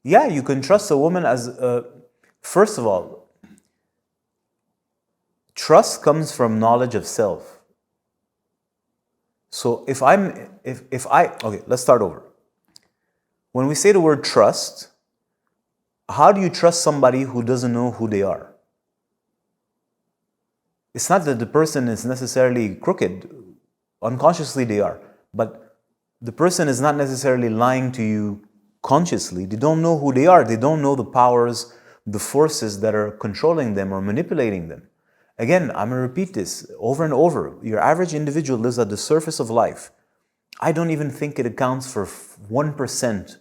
Yeah, you can trust a woman as, first of all, trust comes from knowledge of self. So if okay, let's start over. When we say the word trust, how do you trust somebody who doesn't know who they are? It's not that the person is necessarily crooked. Unconsciously they are. But the person is not necessarily lying to you consciously. They don't know who they are. They don't know the powers, the forces that are controlling them or manipulating them. Again, I'm going to repeat this over and over. Your average individual lives at the surface of life. I don't even think it accounts for 1%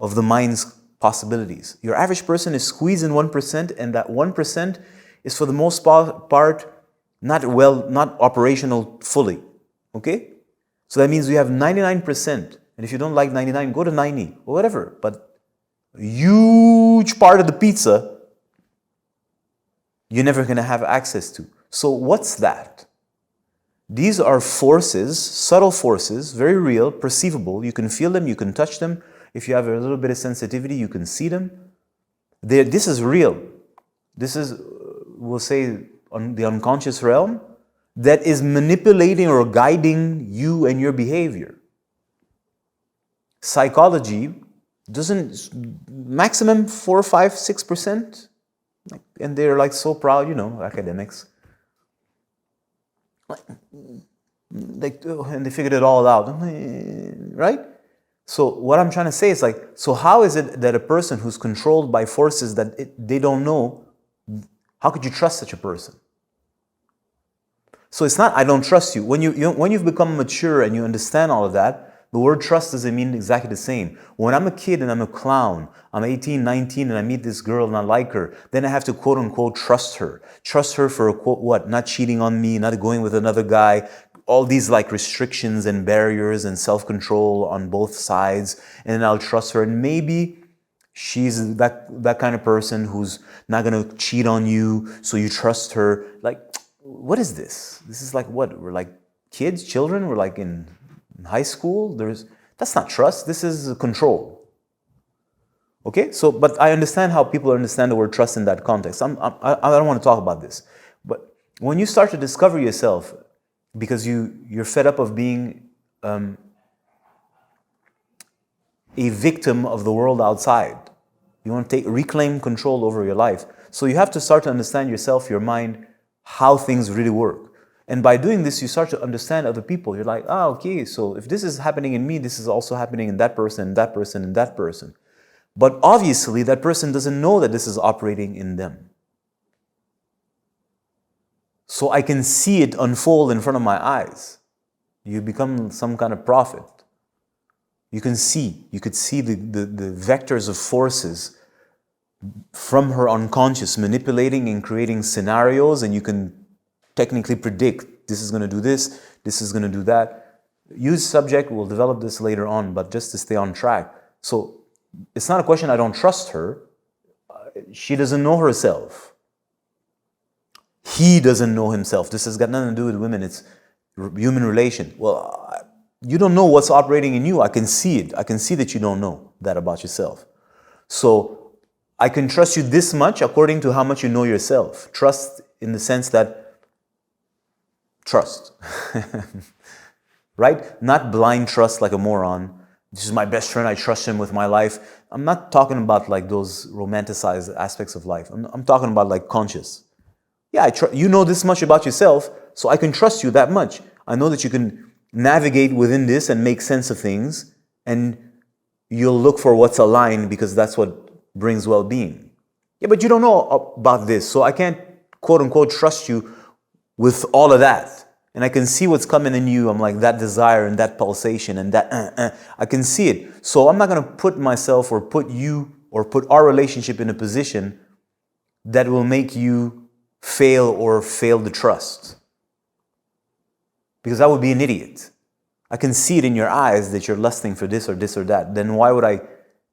of the mind's possibilities. Your average person is squeezed in 1%, and that 1% is for the most part not operational fully. Okay? So that means we have 99%. And if you don't like 99, go to 90 or whatever. But a huge part of the pizza you're never going to have access to. So what's that? These are forces, subtle forces, very real, perceivable. You can feel them, you can touch them. If you have a little bit of sensitivity, you can see them. This is real. This is, we'll say, on the unconscious realm that is manipulating or guiding you and your behavior. Psychology doesn't, maximum 4, 5, 6%. And they're like so proud, academics. And they figured it all out, right? So what I'm trying to say is so how is it that a person who's controlled by forces that they don't know, how could you trust such a person? So it's not, I don't trust you. When you've become mature and you understand all of that, the word trust doesn't mean exactly the same. When I'm a kid and I'm a clown, I'm 18, 19, and I meet this girl and I like her, then I have to quote unquote trust her. Trust her for quote what? Not cheating on me, not going with another guy, all these restrictions and barriers and self-control on both sides, and then I'll trust her. And maybe she's that kind of person who's not gonna cheat on you, so you trust her. What is this? This is what? We're like kids, children, we're in high school. That's not trust, this is control. Okay, so, but I understand how people understand the word trust in that context. I don't want to talk about this. But when you start to discover yourself, because you're fed up of being a victim of the world outside, you want to reclaim control over your life. So you have to start to understand yourself, your mind, how things really work. And by doing this, you start to understand other people. You're like, okay, so if this is happening in me, this is also happening in that person, and that person, and that person. But obviously, that person doesn't know that this is operating in them. So I can see it unfold in front of my eyes. You become some kind of prophet. You could see the vectors of forces from her unconscious manipulating and creating scenarios, and you can technically predict this is going to do this is going to do that. Use subject, we'll develop this later on, but just to stay on track. So it's not a question I don't trust her. She doesn't know herself. He doesn't know himself. This has got nothing to do with women. It's human relation. Well, you don't know what's operating in you. I can see it. I can see that you don't know that about yourself. So I can trust you this much according to how much you know yourself. Trust in the sense that trust, right? Not blind trust like a moron. This is my best friend, I trust him with my life. I'm not talking about those romanticized aspects of life. I'm talking about conscious. Yeah, you know this much about yourself, so I can trust you that much. I know that you can navigate within this and make sense of things, and you'll look for what's aligned because that's what brings well-being. Yeah, but you don't know about this, so I can't quote unquote trust you with all of that. And I can see what's coming in you. I'm like that desire and that pulsation and that I can see it. So I'm not going to put myself or put you or put our relationship in a position that will make you fail the trust. Because I would be an idiot. I can see it in your eyes that you're lusting for this or that. Then why would I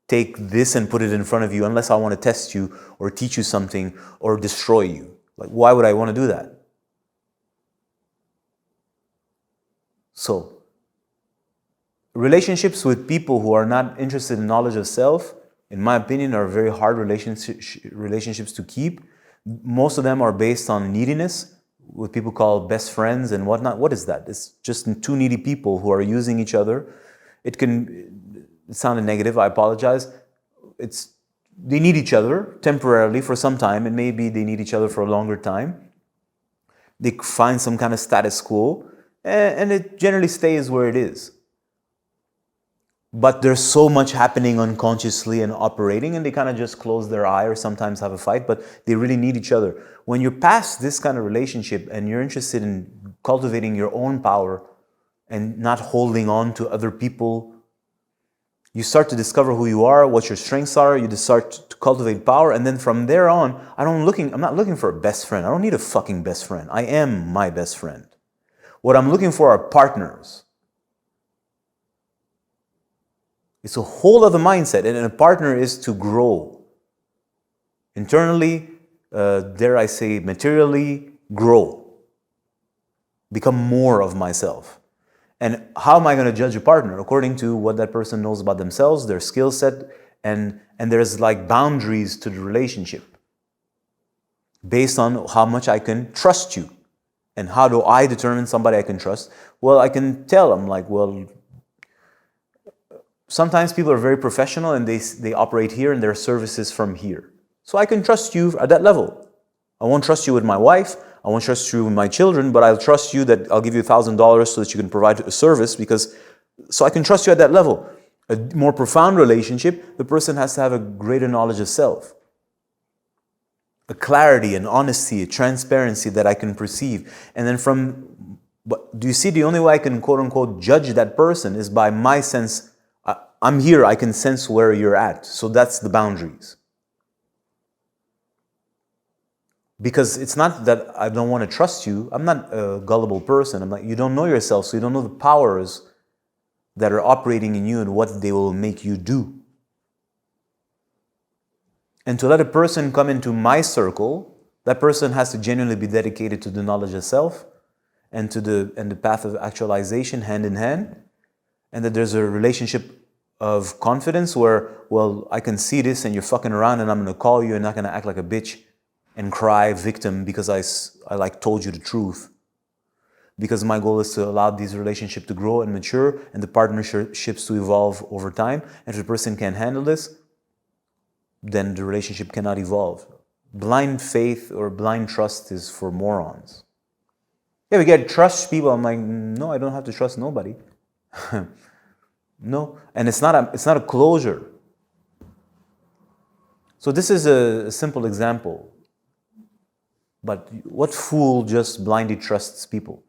take this and put it in front of you unless I want to test you or teach you something or destroy you? Why would I want to do that? So, relationships with people who are not interested in knowledge of self, in my opinion, are very hard relationships to keep. Most of them are based on neediness, what people call best friends and whatnot. What is that? It's just two needy people who are using each other. It sounded negative, I apologize. They need each other temporarily for some time, and maybe they need each other for a longer time. They find some kind of status quo, and it generally stays where it is. But there's so much happening unconsciously and operating, and they kind of just close their eye or sometimes have a fight, but they really need each other. When you're past this kind of relationship and you're interested in cultivating your own power and not holding on to other people, you start to discover who you are, what your strengths are, you just start to cultivate power, and then from there on, I'm not looking for a best friend. I don't need a fucking best friend. I am my best friend. What I'm looking for are partners. It's a whole other mindset, and a partner is to grow. Internally, dare I say, materially, grow. Become more of myself. And how am I going to judge a partner? According to what that person knows about themselves, their skill set, and there's like boundaries to the relationship based on how much I can trust you. And how do I determine somebody I can trust? Well, I can tell them, like, well, sometimes people are very professional and they operate here and their services from here. So I can trust you at that level. I won't trust you with my wife. I won't trust you with my children, but I'll trust you that I'll give you $1,000 so that you can provide a service so I can trust you at that level. A more profound relationship, the person has to have a greater knowledge of self. A clarity, an honesty, a transparency that I can perceive. And then do you see the only way I can quote unquote judge that person is by my sense. I'm here, I can sense where you're at. So that's the boundaries. Because it's not that I don't want to trust you. I'm not a gullible person. You don't know yourself, so you don't know the powers that are operating in you and what they will make you do. And to let a person come into my circle, that person has to genuinely be dedicated to the knowledge of self and to the path of actualization hand in hand. And that there's a relationship of confidence where, well, I can see this and you're fucking around and I'm going to call you and not going to act like a bitch and cry victim because I like told you the truth. Because my goal is to allow these relationships to grow and mature and the partnerships to evolve over time. And if the person can't handle this, then the relationship cannot evolve. Blind faith or blind trust is for morons. Yeah, we get trust people. I'm like, no, I don't have to trust nobody. No, and it's not a closure. So this is a simple example. But what fool just blindly trusts people?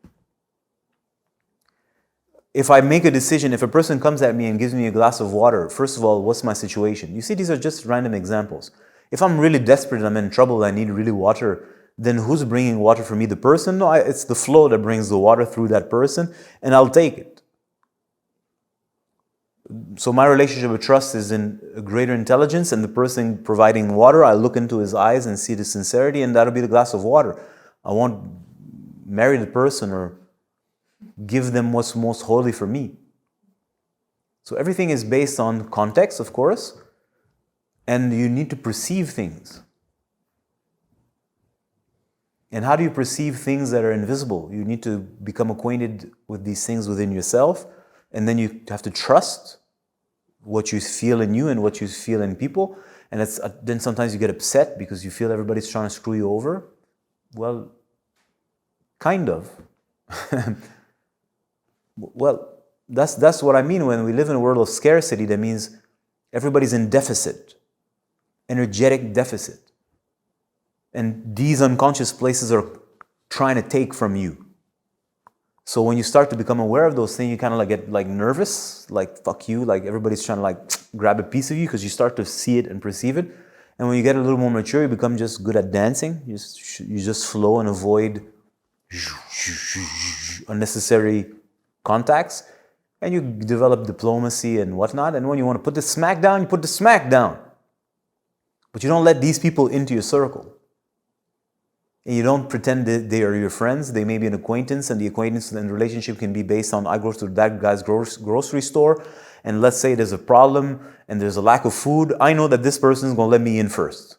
If I make a decision, if a person comes at me and gives me a glass of water, first of all, what's my situation? You see, these are just random examples. If I'm really desperate and I'm in trouble and I need really water, then who's bringing water for me? The person? No, it's the flow that brings the water through that person, and I'll take it. So my relationship with trust is in a greater intelligence, and the person providing water, I look into his eyes and see the sincerity, and that'll be the glass of water. I won't marry the person or give them what's most holy for me. So everything is based on context, of course, and you need to perceive things. And how do you perceive things that are invisible? You need to become acquainted with these things within yourself, and then you have to trust what you feel in you and what you feel in people. And then sometimes you get upset because you feel everybody's trying to screw you over. Well, kind of. Well, that's what I mean when we live in a world of scarcity. That means everybody's in deficit, energetic deficit. And these unconscious places are trying to take from you. So when you start to become aware of those things, you kind of get nervous, fuck you, everybody's trying to grab a piece of you because you start to see it and perceive it. And when you get a little more mature, you become just good at dancing. You just flow and avoid unnecessary contacts. And you develop diplomacy and whatnot. And when you want to put the smack down, you put the smack down. But you don't let these people into your circle. And you don't pretend that they are your friends. They may be an acquaintance, and the acquaintance and relationship can be based on I go to that guy's grocery store, and let's say there's a problem and there's a lack of food. I know that this person is going to let me in first.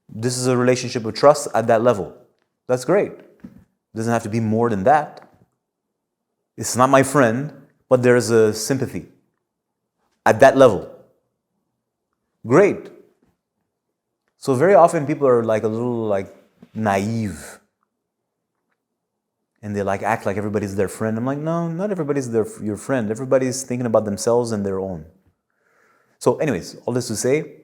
This is a relationship of trust at that level. That's great. It doesn't have to be more than that. It's not my friend, but there's a sympathy at that level. Great. So very often people are like a little like naive, and they like act like everybody's their friend. I'm like, no, not everybody's your friend. Everybody's thinking about themselves and their own. So anyways, all this to say,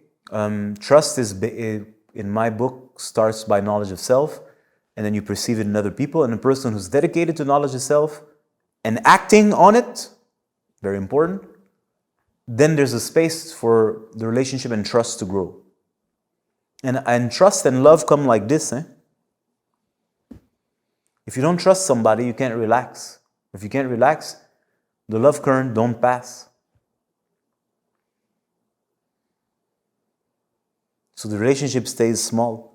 trust is, in my book, starts by knowledge of self, and then you perceive it in other people. And a person who's dedicated to knowledge of self and acting on it, very important, then there's a space for the relationship and trust to grow. And trust and love come like this. If you don't trust somebody, you can't relax. If you can't relax, the love current don't pass. So the relationship stays small.